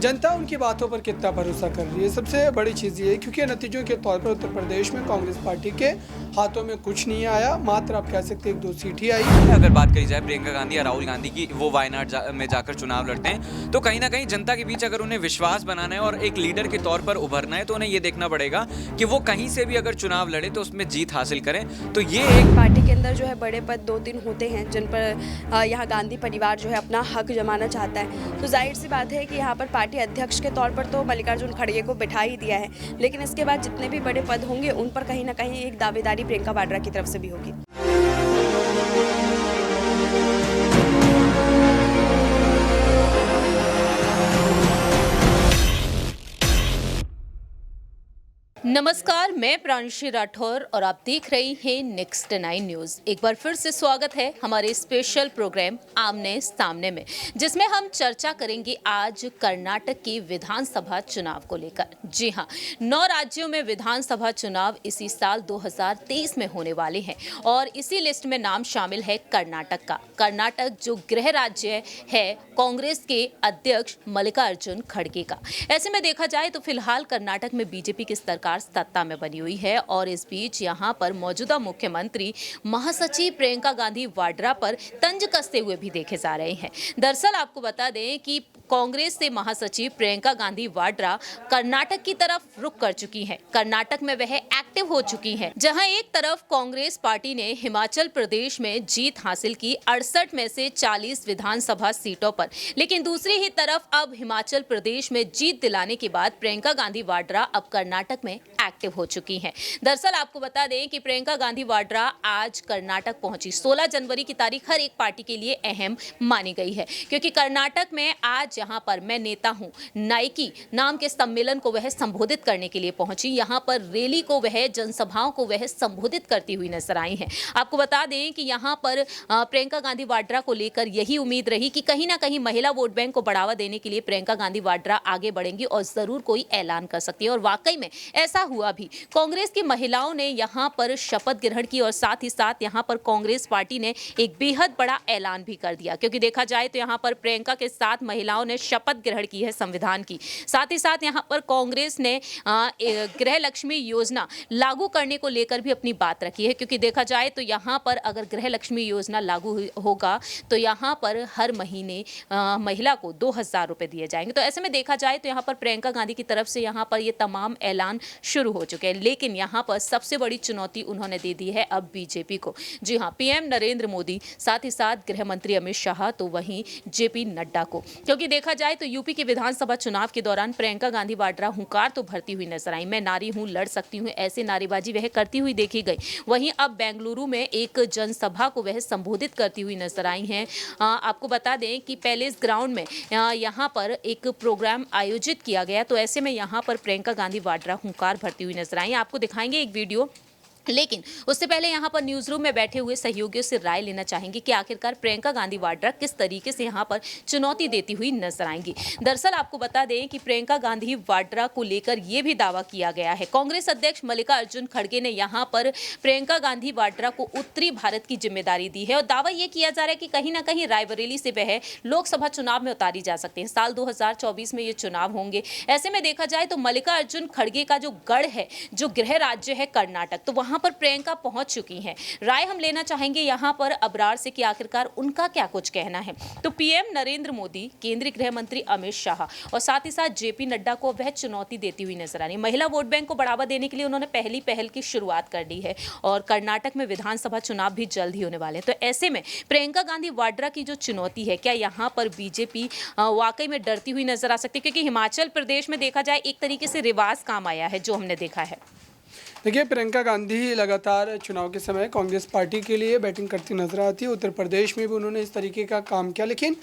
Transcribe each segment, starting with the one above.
जनता उनकी बातों पर कितना भरोसा कर रही है, सबसे बड़ी चीज़ ये है क्योंकि नतीजों के तौर पर उत्तर प्रदेश में कांग्रेस पार्टी के हाथों में कुछ नहीं आया, मात्र आप कह सकते हैं 1-2 सीट ही आई। अगर बात करी जाए प्रियंका गांधी या राहुल गांधी की, वो वायनाड में जाकर चुनाव लड़ते हैं, तो कहीं ना कहीं जनता के बीच अगर उन्हें विश्वास बनाना है और एक लीडर के तौर पर उभरना है, तो उन्हें ये देखना पड़ेगा कि वो कहीं से भी अगर चुनाव लड़े तो उसमें जीत हासिल करें। तो ये एक पार्टी के अंदर जो है बड़े पद 2-3 होते हैं जिन पर यहाँ गांधी परिवार जो है अपना हक जमाना चाहता है, तो जाहिर सी बात है कि यहाँ पर पार्टी अध्यक्ष के तौर पर तो मल्लिकार्जुन खड़गे को बिठा ही दिया है, लेकिन इसके बाद जितने भी बड़े पद होंगे उन पर कहीं ना कहीं एक दावेदारी प्रियंका वाड्रा की तरफ से भी होगी। नमस्कार, मैं प्रांशी राठौर और आप देख रही हैं नेक्स्ट 9 न्यूज़। एक बार फिर से स्वागत है हमारे स्पेशल प्रोग्राम आमने सामने में, जिसमें हम चर्चा करेंगे आज कर्नाटक की विधानसभा चुनाव को लेकर। जी हां, 9 राज्यों में विधानसभा चुनाव इसी साल 2023 में होने वाले हैं और इसी लिस्ट में नाम शामिल है कर्नाटक का। कर्नाटक जो गृह राज्य है कांग्रेस के अध्यक्ष मल्लिकार्जुन खड़गे का। ऐसे में देखा जाए तो फिलहाल कर्नाटक में बीजेपी की सरकार सत्ता में बनी हुई है और इस बीच यहां पर मौजूदा मुख्यमंत्री महासचिव प्रियंका गांधी वाड्रा पर तंज कसते हुए भी देखे जा रहे हैं। दरअसल आपको बता दें कि कांग्रेस से महासचिव प्रियंका गांधी वाड्रा कर्नाटक की तरफ रुख कर चुकी हैं। कर्नाटक में वह एक्टिव हो चुकी हैं, जहां एक तरफ कांग्रेस पार्टी ने हिमाचल प्रदेश में जीत हासिल की 68 में से 40 विधानसभा सीटों पर, लेकिन दूसरी ही तरफ अब हिमाचल प्रदेश में जीत दिलाने के बाद प्रियंका गांधी वाड्रा अब कर्नाटक में एक्टिव हो चुकी हैं। दरअसल आपको बता दें कि प्रियंका गांधी वाड्रा आज कर्नाटक पहुंची। 16 जनवरी की तारीख हर एक पार्टी के लिए अहम मानी गई है, क्योंकि कर्नाटक में आज यहां पर मैं नेता हूं नाइकी नाम के सम्मेलन को वह संबोधित करने के लिए पहुंची। यहां पर रैली को वह, जनसभाओं को वह संबोधित करती हुई नजर आई हैं। आपको बता दें कि यहां पर प्रियंका गांधी वाड्रा को लेकर यही उम्मीद रही कि कहीं ना कहीं महिला वोट बैंक को बढ़ावा देने के लिए प्रियंका गांधी वाड्रा आगे बढ़ेंगी और जरूर कोई ऐलान कर सकती है, और वाकई में ऐसा हुआ भी। कांग्रेस की महिलाओं ने यहां पर शपथ ग्रहण की और साथ ही साथ यहां पर कांग्रेस पार्टी ने एक बेहद बड़ा ऐलान भी कर दिया, क्योंकि देखा जाए तो यहां पर प्रियंका के साथ महिलाओं ने शपथ ग्रहण की है संविधान की। साथ ही साथ यहां पर कांग्रेस ने गृह लक्ष्मी योजना लागू करने को लेकर भी अपनी बात रखी है, क्योंकि देखा जाए तो यहां पर अगर गृह लक्ष्मी योजना लागू होगा तो यहां पर हर महीने महिला को 2000 रुपए दिए जाएंगे। तो ऐसे में देखा जाए तो यहां पर प्रियंका गांधी की तरफ से यहां पर ये तमाम ऐलान शुरू हो चुके हैं, लेकिन यहां पर सबसे बड़ी चुनौती उन्होंने दे दी है अब बीजेपी को। जी हां, पीएम नरेंद्र मोदी, साथ ही साथ गृह मंत्री अमित शाह, तो वहीं जेपी नड्डा को। क्योंकि देखा जाए तो यूपी के विधानसभा चुनाव के दौरान प्रियंका गांधी वाड्रा हुंकार तो भरती हुई नजर आई। मैं नारी हूं, लड़ सकती हूं, ऐसे नारेबाजी वह करती हुई देखी गई। वहीं अब बेंगलुरु में एक जनसभा को वह संबोधित करती हुई नजर आई हैं। आपको बता दें कि पैलेस ग्राउंड में यहां पर एक प्रोग्राम आयोजित किया गया, तो ऐसे में यहां पर प्रियंका गांधी वाड्रा हुंकार भरती हुई नजर आई। आपको दिखाएंगे एक वीडियो, लेकिन उससे पहले यहां पर न्यूज रूम में बैठे हुए सहयोगियों से राय लेना चाहेंगे कि आखिरकार प्रियंका गांधी वाड्रा किस तरीके से यहां पर चुनौती देती हुई नजर आएंगी। दरअसल आपको बता दें कि प्रियंका गांधी वाड्रा को लेकर यह भी दावा किया गया है। कांग्रेस अध्यक्ष मल्लिकार्जुन खड़गे ने यहां पर प्रियंका गांधी वाड्रा को उत्तरी भारत की जिम्मेदारी दी है और दावा यह किया जा रहा है कि कहीं ना कहीं रायबरेली से वह लोकसभा चुनाव में उतारी जा सकते हैं। साल 2024 में ये चुनाव होंगे। ऐसे में देखा जाए तो मल्लिकार्जुन खड़गे का जो गढ़ है, जो गृह राज्य है कर्नाटक, तो वहां पर प्रियंका पहुंच चुकी हैं। राय हम लेना चाहेंगे यहां पर अबरार से कि आखिरकार उनका क्या कुछ कहना है। तो पीएम नरेंद्र मोदी, केंद्रीय गृह मंत्री अमित शाह और साथ ही साथ जेपी नड्डा को वह चुनौती देती हुई नजर आ रही। महिला वोट बैंक को बढ़ावा देने के लिए उन्होंने पहली पहल की शुरुआत कर दी है और कर्नाटक में विधानसभा चुनाव भी जल्द ही होने वाले हैं। तो ऐसे में प्रियंका गांधी वाड्रा की जो चुनौती है, क्या यहां पर बीजेपी वाकई में डरती हुई नजर आ सकती है? क्योंकि हिमाचल प्रदेश में देखा जाए एक तरीके से रिवाज काम आया है जो हमने देखा है। देखिए, प्रियंका गांधी लगातार चुनाव के समय कांग्रेस पार्टी के लिए बैटिंग करती नजर आती है। उत्तर प्रदेश में भी उन्होंने इस तरीके का काम किया, लेकिन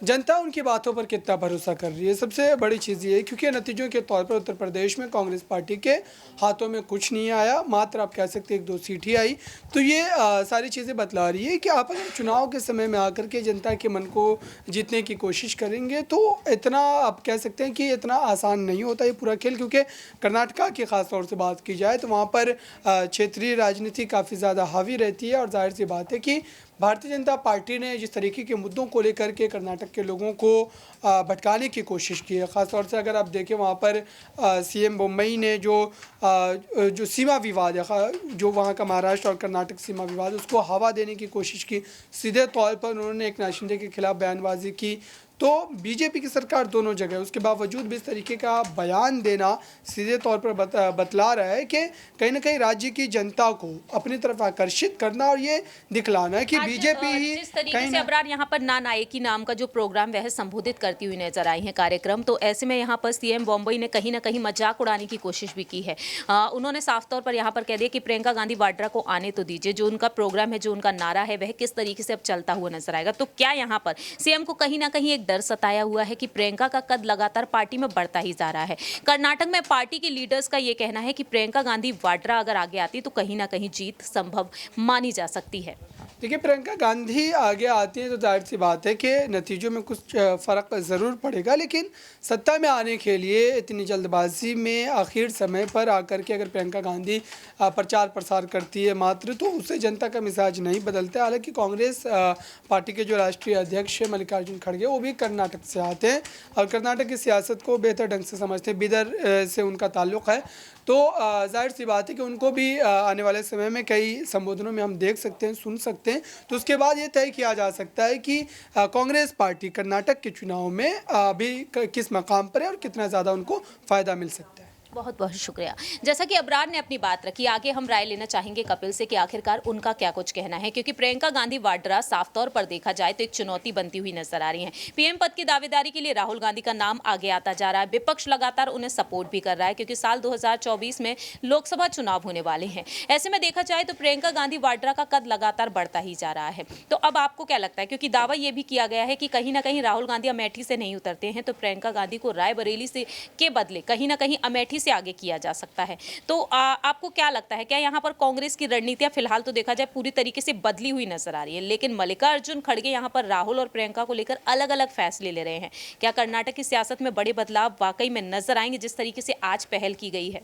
जनता उनकी बातों पर कितना भरोसा कर रही है, सबसे बड़ी चीज़ ये है क्योंकि नतीजों के तौर पर उत्तर प्रदेश में कांग्रेस पार्टी के हाथों में कुछ नहीं आया, मात्र आप कह सकते हैं 1-2 सीट ही आई। तो ये सारी चीज़ें बतला रही है कि आप अगर चुनाव के समय में आकर के जनता के मन को जीतने की कोशिश करेंगे तो इतना आप कह सकते हैं कि इतना आसान नहीं होता ये पूरा खेल। क्योंकि कर्नाटका की ख़ास तौर से बात की जाए तो वहाँ पर क्षेत्रीय राजनीति काफ़ी ज़्यादा हावी रहती है और जाहिर सी बात है कि भारतीय जनता पार्टी ने जिस तरीके के मुद्दों को लेकर के कर्नाटक के लोगों को भटकाने की कोशिश की है, ख़ासतौर से अगर आप देखें वहाँ पर सीएम मुंबई ने जो सीमा विवाद है, जो वहाँ का महाराष्ट्र और कर्नाटक सीमा विवाद, उसको हवा देने की कोशिश की। सीधे तौर पर उन्होंने एक नाथ शिंदे के खिलाफ बयानबाजी की। तो बीजेपी की सरकार दोनों जगह, उसके बावजूद भी इस तरीके का बयान देना सीधे तौर पर बतला रहा है कि कहीं ना कहीं राज्य की जनता को अपनी तरफ आकर्षित करना और ये दिखलाना है कि बीजेपी ही जिस तरीके से अबरार यहाँ पर ना नायकी नाम का जो प्रोग्राम वह संबोधित करती हुई नजर आई है कार्यक्रम, तो ऐसे में यहाँ पर सीएम मुंबई ने कहीं ना कहीं मजाक उड़ाने की कोशिश भी की है। उन्होंने साफ तौर पर यहाँ पर कह दिया कि प्रियंका गांधी वाड्रा को आने तो दीजिए, जो उनका प्रोग्राम है, जो उनका नारा है, वह किस तरीके से अब चलता हुआ नजर आएगा। तो क्या यहाँ पर सीएम को कहीं ना कहीं एक डर सताया हुआ है कि प्रियंका का कद लगातार पार्टी में बढ़ता ही जा रहा है? कर्नाटक में पार्टी के लीडर्स का यह कहना है कि प्रियंका गांधी वाड्रा अगर आगे आती तो कहीं ना कहीं जीत संभव मानी जा सकती है। देखिए, प्रियंका गांधी आगे आती है तो जाहिर सी बात है कि नतीजों में कुछ फ़र्क ज़रूर पड़ेगा, लेकिन सत्ता में आने के लिए इतनी जल्दबाजी में आखिर समय पर आकर के अगर प्रियंका गांधी प्रचार प्रसार करती है मात्र, तो उससे जनता का मिजाज नहीं बदलता। हालांकि कांग्रेस पार्टी के जो राष्ट्रीय अध्यक्ष है मल्लिकार्जुन खड़गे, वो भी कर्नाटक से आते हैं और कर्नाटक की सियासत को बेहतर ढंग से समझते हैं। बिदर से उनका ताल्लुक़ है, तो जाहिर सी बात है कि उनको भी आने वाले समय में कई संबोधनों में हम देख सकते हैं, सुन सकते हैं। तो उसके बाद ये तय किया जा सकता है कि कांग्रेस पार्टी कर्नाटक के चुनाव में अभी किस मकाम पर है और कितना ज़्यादा उनको फ़ायदा मिल सकता है। बहुत बहुत शुक्रिया। जैसा कि अबरार ने अपनी बात रखी, आगे हम राय लेना चाहेंगे कपिल से कि आखिरकार उनका क्या कुछ कहना है, क्योंकि प्रियंका गांधी वाड्रा साफ तौर पर देखा जाए तो एक चुनौती बनती हुई नजर आ रही हैं। पीएम पद की दावेदारी के लिए राहुल गांधी का नाम आगे आता जा रहा है। विपक्ष लगातार उन्हें सपोर्ट भी कर रहा है, क्योंकि साल 2024 में लोकसभा चुनाव होने वाले हैं। ऐसे में देखा जाए तो प्रियंका गांधी वाड्रा का कद लगातार बढ़ता ही जा रहा है। तो अब आपको क्या लगता है, क्योंकि दावा यह भी किया गया है कि कहीं ना कहीं राहुल गांधी अमेठी से नहीं उतरते हैं, तो प्रियंका गांधी को रायबरेली से के बदले कहीं ना कहीं अमेठी से आगे किया जा सकता है। तो आपको क्या लगता है, क्या यहाँ पर कांग्रेस की रणनीतियां फिलहाल तो देखा जाए पूरी तरीके से बदली हुई नजर आ रही है, लेकिन मल्लिकार्जुन खड़गे यहाँ पर राहुल और प्रियंका को लेकर अलग अलग फैसले ले रहे हैं? क्या कर्नाटक की सियासत में बड़े बदलाव वाकई में नजर आएंगे जिस तरीके से आज पहल की गई है?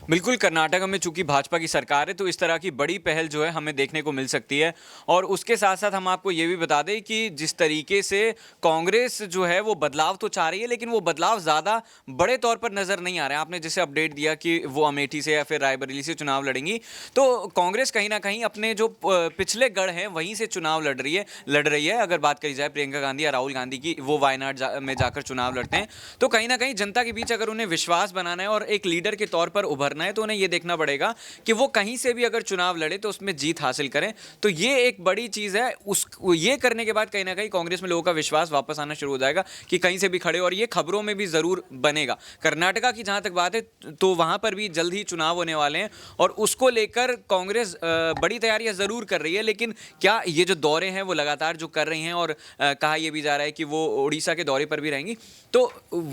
बिल्कुल, कर्नाटक में चूंकि भाजपा की सरकार है तो इस तरह की बड़ी पहल जो है हमें देखने को मिल सकती है। और उसके साथ साथ हम आपको ये भी बता दें कि जिस तरीके से कांग्रेस जो है वो बदलाव तो चाह रही है, लेकिन वो बदलाव ज़्यादा बड़े तौर पर नज़र नहीं आ रहे हैं। आपने जैसे अपडेट दिया कि वो अमेठी से या फिर रायबरेली से चुनाव लड़ेंगी, तो कांग्रेस कहीं ना कहीं अपने जो पिछले गढ़ हैं वहीं से चुनाव लड़ रही है। अगर बात करी जाए प्रियंका गांधी या राहुल गांधी की, वो वायनाड में जाकर चुनाव लड़ते हैं, तो कहीं ना कहीं जनता के बीच अगर उन्हें विश्वास बनाना है और एक लीडर के तौर पर उभरना है, तो उन्हें यह देखना पड़ेगा कि वो कहीं से भी अगर चुनाव लड़े तो उसमें जीत हासिल करें। तो ये एक बड़ी चीज़ है। ये करने के बाद कहीं ना कहीं कांग्रेस में लोगों का विश्वास वापस आना शुरू हो जाएगा कि कहीं से भी खड़े, और ये खबरों में भी ज़रूर बनेगा। कर्नाटका की जहाँ तक बात है तो वहाँ पर भी जल्द ही चुनाव होने वाले हैं और उसको लेकर कांग्रेस बड़ी तैयारियां ज़रूर कर रही है। लेकिन क्या ये जो दौरे हैं वो लगातार जो कर रही हैं, और कहा यह भी जा रहा है कि वो उड़ीसा के दौरे पर भी रहेंगी, तो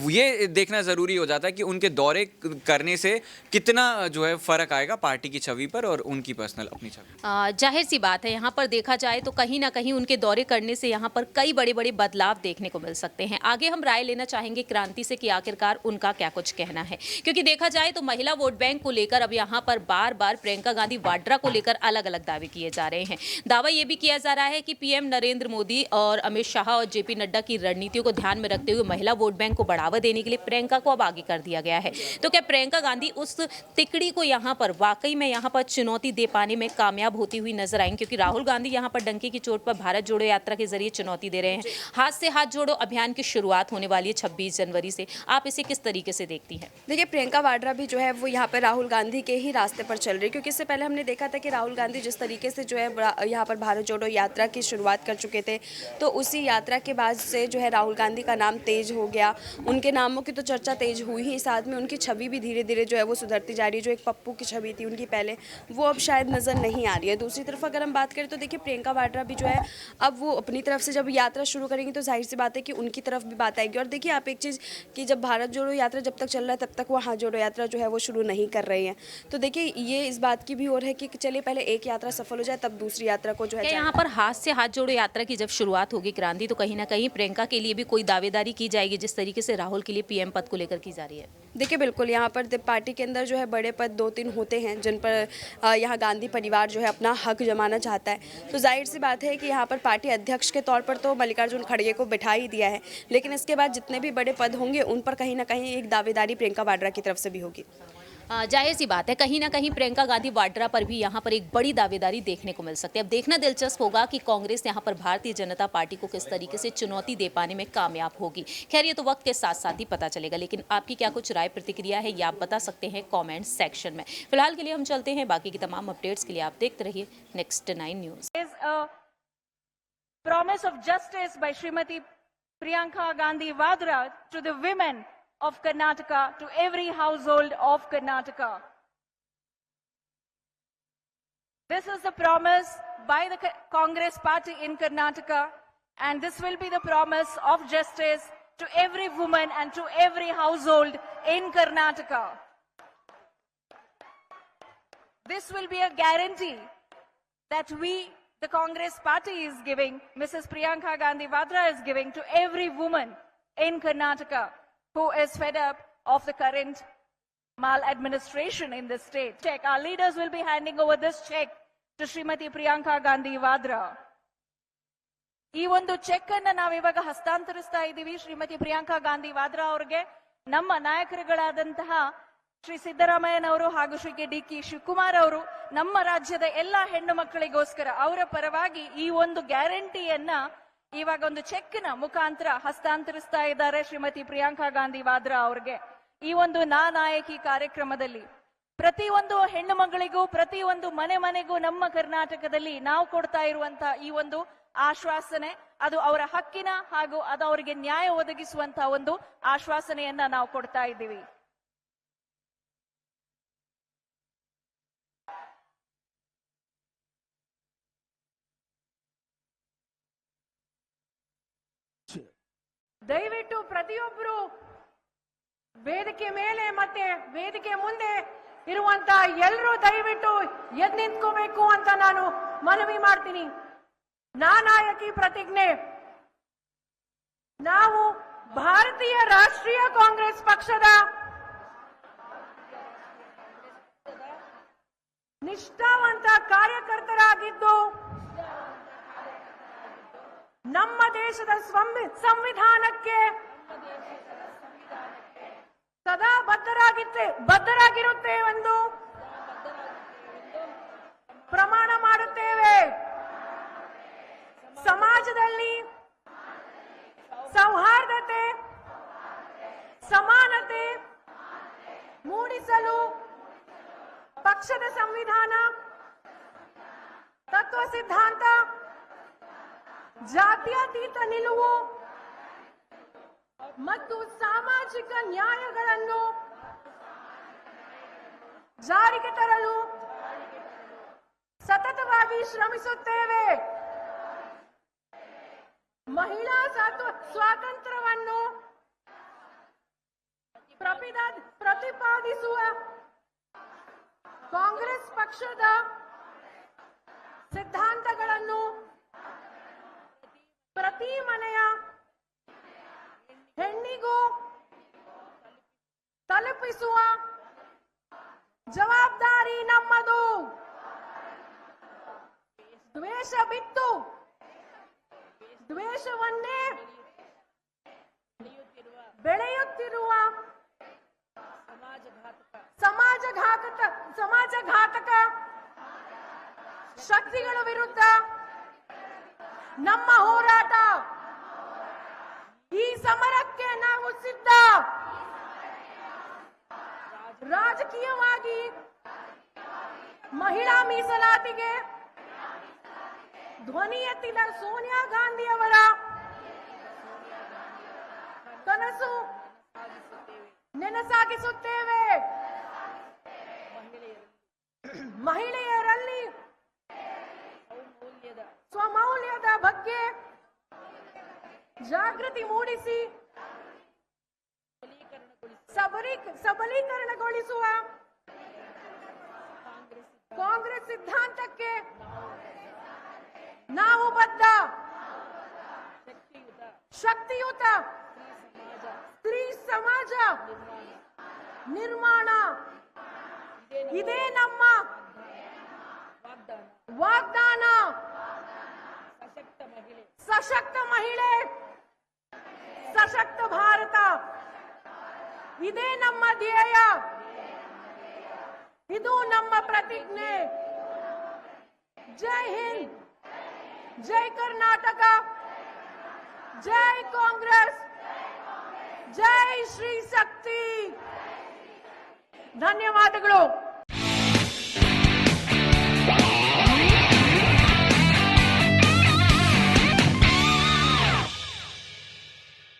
ये देखना ज़रूरी हो जाता है कि उनके दौरे करने से कितना जो है फ़र्क आएगा पार्टी की छवि पर और उनकी पर्सनल अपनी छवि। जाहिर सी बात है, यहाँ पर देखा जाए तो कहीं ना कहीं उनके दौरे करने से यहाँ पर कई बड़े बड़े बदलाव देखने को मिल सकते हैं। आगे हम राय लेना चाहेंगे क्रांति से कि आखिरकार उनका क्या कुछ कहना है, क्योंकि देखा जाए तो महिला वोट बैंक को लेकर अब यहाँ पर बार बार प्रियंका गांधी वाड्रा को लेकर अलग अलग दावे किए जा रहे हैं। दावा यह भी किया जा रहा है कि पीएम नरेंद्र मोदी और अमित शाह और जेपी नड्डा की रणनीतियों को ध्यान में रखते हुए महिला वोट बैंक को बढ़ावा देने के लिए प्रियंका को अब आगे कर दिया गया है। तो क्या प्रियंका गांधी उस तिकड़ी को यहाँ पर वाकई में यहाँ पर चुनौती दे पाने में कामयाब होती हुई नजर आएंगी, क्योंकि राहुल गांधी यहाँ पर डंके की चोट पर भारत जोड़ो यात्रा के जरिए चुनौती दे रहे हैं। हाथ से हाथ जोड़ो अभियान की शुरुआत होने वाली है 26 जनवरी से। आप इसे किस तरीके से देखती हैं? देखिए, प्रियंका वाड्रा भी जो है वो यहाँ पर राहुल गांधी के ही रास्ते पर चल रही है, क्योंकि इससे पहले हमने देखा था कि राहुल गांधी जिस तरीके से जो है यहाँ पर भारत जोड़ो यात्रा की शुरुआत कर चुके थे, तो उसी यात्रा के बाद से जो है राहुल गांधी का नाम तेज हो गया। उनके नामों की तो चर्चा तेज हुई ही, साथ में उनकी छवि भी धीरे धीरे जो है वो सुधरती जा रही है। जो एक पप्पू की छवि थी उनकी पहले, वो अब शायद नज़र नहीं आ रही है। दूसरी तरफ अगर हम बात करें तो देखिए, प्रियंका वाड्रा भी जो है अब वो अपनी तरफ से जब यात्रा शुरू करेंगी तो जाहिर सी बात है कि उनकी तरफ भी बात आएगी। और देखिए आप एक चीज़ कि जब भारत जोड़ो यात्रा जब तक चल रहा है तब तक वो हाथ जोड़ो यात्रा जो है वो शुरू नहीं कर रही है। तो देखिए ये इस बात की भी और है कि चलिए पहले एक यात्रा सफल हो जाए तब दूसरी यात्रा को जो है यहाँ पर हाथ से हाथ जोड़ो यात्रा की जब शुरुआत होगी क्रांति, तो कहीं ना कहीं प्रियंका के लिए भी कोई दावेदारी की जाएगी जिस तरीके से राहुल के लिए पीएम पद को लेकर की जा रही है? देखिए बिल्कुल, यहाँ पर पार्टी के अंदर जो जो है बड़े पद 2-3 होते हैं जिन पर यहाँ गांधी परिवार जो है अपना हक जमाना चाहता है। तो जाहिर सी बात है कि यहाँ पर पार्टी अध्यक्ष के तौर पर तो मल्लिकार्जुन खड़गे को बिठा ही दिया है, लेकिन इसके बाद जितने भी बड़े पद होंगे उन पर कहीं ना कहीं एक दावेदारी प्रियंका वाड्रा की तरफ से भी होगी। जाहिर सी बात है, कहीं ना कहीं प्रियंका गांधी वाड्रा पर भी यहाँ पर एक बड़ी दावेदारी देखने को मिल सकती है। अब देखना दिलचस्प होगा कि कांग्रेस यहाँ पर भारतीय जनता पार्टी को किस तरीके से चुनौती दे पाने में कामयाब होगी। खैर, ये तो वक्त के साथ साथ ही पता चलेगा, लेकिन आपकी क्या कुछ राय प्रतिक्रिया है ये आप बता सकते हैं कॉमेंट सेक्शन में। फिलहाल के लिए हम चलते हैं, बाकी की तमाम अपडेट्स के लिए आप देखते रहिए next 9 news. Promise of justice by Srimati Priyanka Gandhi Vadra to the women of Karnataka, to every household of Karnataka. This is the promise by the Congress party in Karnataka, and this will be the promise of justice to every woman and to every household in Karnataka. This will be a guarantee that we, the Congress party, is giving, Mrs. Priyanka Gandhi Vadra is giving to every woman in Karnataka who is fed up of the current maladministration in the state. Check. Our leaders will be handing over this check to Srimati Priyanka Gandhi Vadra. ಈ ಒಂದು check ಅನ್ನ ನಾವಿವಾಗ ಹಸ್ತಾಂತರಿಸ್ತಾ ಇದ್ದೀವಿ ಶ್ರೀಮತಿ ಪ್ರಿಯಾಂಕಾ ಗಾಂಧಿ ವಾದ್ರಾ ಅವರಿಗೆ. ನಮ್ಮ ನಾಯಕರುಗಳಾದಂತಹ ಶ್ರೀ ಸಿದ್ದರಾಮಯ್ಯನವರು ಹಾಗೂ ಶ್ರೀ ಡಿ.ಕೆ. ಶಿವಕುಮಾರ್ ಅವರು ನಮ್ಮ ರಾಜ್ಯದ ಎಲ್ಲಾ ಹೆಣ್ಣು ಮಕ್ಕಳಿಗೋಸ್ಕರ ಅವರ ಪರವಾಗಿ ಈ ಒಂದು ಗ್ಯಾರಂಟಿಯನ್ನ ಇವಾಗ ಒಂದು ಚೆಕ್ ನ ಮುಖಾಂತರ ಹಸ್ತಾಂತರಿಸ್ತಾ ಇದ್ದಾರೆ ಶ್ರೀಮತಿ ಪ್ರಿಯಾಂಕಾ ಗಾಂಧಿ ವಾದ್ರಾ ಅವರಿಗೆ. ಈ ಒಂದು ನಾಯಕಿ ಕಾರ್ಯಕ್ರಮದಲ್ಲಿ ಪ್ರತಿಯೊಂದು ಹೆಣ್ಣು ಮಗಳಿಗೂ ಪ್ರತಿಯೊಂದು ಮನೆಗೂ ನಮ್ಮ ಕರ್ನಾಟಕದಲ್ಲಿ ನಾವು ಕೊಡ್ತಾ ಇರುವಂತಹ ಈ ಒಂದು ಆಶ್ವಾಸನೆ, ಅದು ಅವರ ಹಕ್ಕಿನ ಹಾಗೂ ಅದು ಅವರಿಗೆ ನ್ಯಾಯ ಒದಗಿಸುವಂತಹ ಒಂದು ಆಶ್ವಾಸನೆಯನ್ನ ನಾವು ಕೊಡ್ತಾ ಇದ್ದೀವಿ. ದಯವಿಟ್ಟು ಪ್ರತಿಯೊಬ್ಬರು ವೇದಿಕೆ ಮೇಲೆ ಮತ್ತೆ ವೇದಿಕೆ ಮುಂದೆ ಇರುವಂತ ಎಲ್ಲರೂ ದಯವಿಟ್ಟು ಎದ್ದು ನಿಂತ್ಕೋಬೇಕು ಅಂತ ನಾನು ಮನವಿ ಮಾಡ್ತೀನಿ. ನಾಯಕಿ ಪ್ರತಿಜ್ಞೆ. ನಾವು ಭಾರತೀಯ ರಾಷ್ಟ್ರೀಯ ಕಾಂಗ್ರೆಸ್ ಪಕ್ಷದ ನಿಷ್ಠಾವಂತ ಕಾರ್ಯಕರ್ತರಾಗಿದ್ದು ನಮ್ಮ ದೇಶದ ಸಂವಿಧಾನಕ್ಕೆ ಸದಾ ಬದ್ಧರಾಗಿರುತ್ತೇವೆಂದು ಪ್ರಮಾಣ ಮಾಡುತ್ತೇವೆ. ಸಮಾಜದಲ್ಲಿ ಸೌಹಾರ್ದತೆ, ಸಮಾನತೆ ಮೂಡಿಸಲು ಪಕ್ಷದ ಸಂವಿಧಾನ, ತತ್ವ ಸಿದ್ಧಾಂತ, ಜಾತ್ಯತೀತ ನಿಲುವು ಮತ್ತು ಸಾಮಾಜಿಕ ನ್ಯಾಯಗಳನ್ನು ಜಾರಿಗೆ ತರಲು ಸತತವಾಗಿ ಶ್ರಮಿಸುತ್ತೇವೆ. ಮಹಿಳಾ ಸ್ವಾತಂತ್ರ್ಯವನ್ನು ಪ್ರತಿಪಾದಿಸುವ ಕಾಂಗ್ರೆಸ್ ಪಕ್ಷದ ಸಿದ್ಧಾಂತಗಳನ್ನು ಪ್ರತಿ ಮನೆಯ ಹೆಣ್ಣಿಗೂ ತಲುಪಿಸುವ ಜವಾಬ್ದಾರಿ ನಮ್ಮದು. ದ್ವೇಷ ಬಿತ್ತು ದ್ವೇಷವನ್ನೇ ಬೆಳೆಯುತ್ತಿರುವ ಸಮಾಜಘಾತಕ ಶಕ್ತಿಗಳ ವಿರುದ್ಧ ನಮ್ಮ ಹೋರಾಟ. ಈ ಸಮರಕ್ಕೆ ನಾವು ಸಿದ್ಧ. ರಾಜಕೀಯವಾಗಿ ಮಹಿಳಾ ಮೀಸಲಾತಿಗೆ ಧ್ವನಿ ಎತ್ತಿದ ಸೋನಿಯಾ ಗಾಂಧಿ ಅವರ ಕನಸು ನೆನಸಾಗಿಸುತ್ತೇವೆ. ಮಹಿಳೆಯರಲ್ಲಿ ಸ್ವಮೌಲ್ಯದ ಬಗ್ಗೆ ಜಾಗೃತಿ ಮೂಡಿಸಿ ಸಬಲೀಕರಣಗೊಳಿಸುವ ಕಾಂಗ್ರೆಸ್ ಸಿದ್ಧಾಂತಕ್ಕೆ ನಾವು ಬದ್ಧ. ಶಕ್ತಿಯುತ ಸ್ತ್ರೀ ಸಮಾಜ ನಿರ್ಮಾಣ ಇದೇ ನಮ್ಮ ವಾಗ್ದಾನ. ಸಶಕ್ತ ಮಹಿಳೆ, ಸಶಕ್ತ ಭಾರತ, ಇದೇ ನಮ್ಮ ಧ್ಯೇಯ, ಇದು ನಮ್ಮ ಪ್ರತಿಜ್ಞೆ. ಜೈ ಹಿಂದ್, ಜೈ ಕರ್ನಾಟಕ, ಜೈ ಕಾಂಗ್ರೆಸ್, ಜೈ ಶ್ರೀ ಶಕ್ತಿ. ಧನ್ಯವಾದಗಳು.